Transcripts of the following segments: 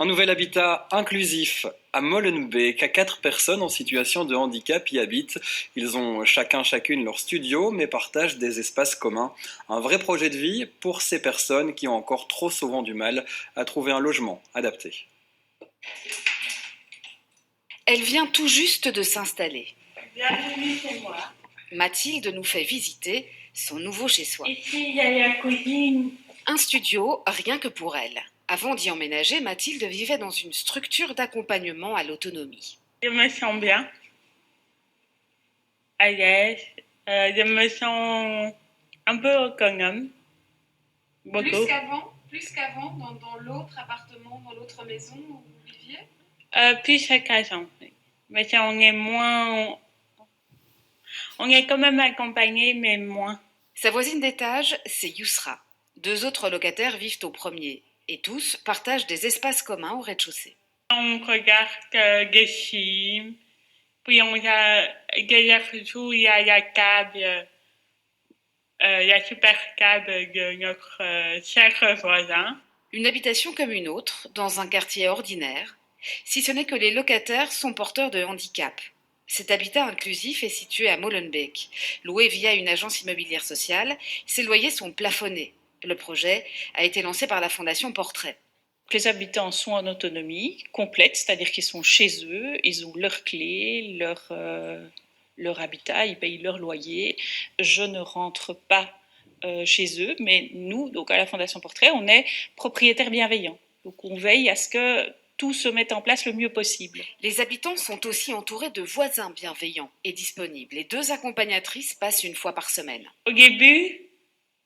Un nouvel habitat inclusif à Molenbeek, à 4 personnes en situation de handicap y habitent. Ils ont chacune leur studio, mais partagent des espaces communs. Un vrai projet de vie pour ces personnes qui ont encore trop souvent du mal à trouver un logement adapté. Elle vient tout juste de s'installer. Bienvenue chez moi. Mathilde nous fait visiter son nouveau chez-soi. Ici, il y a la cuisine. Un studio, rien que pour elle. Avant d'y emménager, Mathilde vivait dans une structure d'accompagnement à l'autonomie. Je me sens bien, à l'aise. Je me sens un peu autonome. Beaucoup. Plus qu'avant dans l'autre appartement, dans l'autre maison où vous viviez. Plus qu'avant. Mais on est moins. On est quand même accompagné, mais moins. Sa voisine d'étage, c'est Yousra. 2 autres locataires vivent au premier et tous partagent des espaces communs au rez-de-chaussée. On regarde des films, puis on a derrière tout, il y a la table, la super table de notre cher voisin. Une habitation comme une autre, dans un quartier ordinaire, si ce n'est que les locataires sont porteurs de handicap. Cet habitat inclusif est situé à Molenbeek. Loué via une agence immobilière sociale, ses loyers sont plafonnés. Le projet a été lancé par la Fondation Portrait. Les habitants sont en autonomie complète, c'est-à-dire qu'ils sont chez eux, ils ont leurs clés, leur habitat, ils payent leur loyer. Je ne rentre pas chez eux, mais nous, donc à la Fondation Portrait, on est propriétaires bienveillants. Donc on veille à ce que tout se mette en place le mieux possible. Les habitants sont aussi entourés de voisins bienveillants et disponibles. Les 2 accompagnatrices passent 1 fois par semaine. Au début,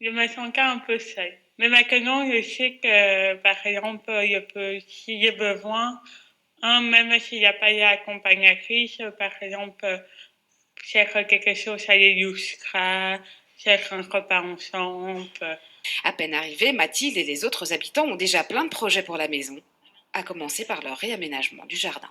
je me sentais un peu seule. Mais maintenant, je sais que, par exemple, si j'ai besoin, même s'il n'y a pas d'accompagnatrice, par exemple, faire quelque chose à l'illustrat, faire un repas ensemble. À peine arrivés, Mathilde et les autres habitants ont déjà plein de projets pour la maison, à commencer par leur réaménagement du jardin.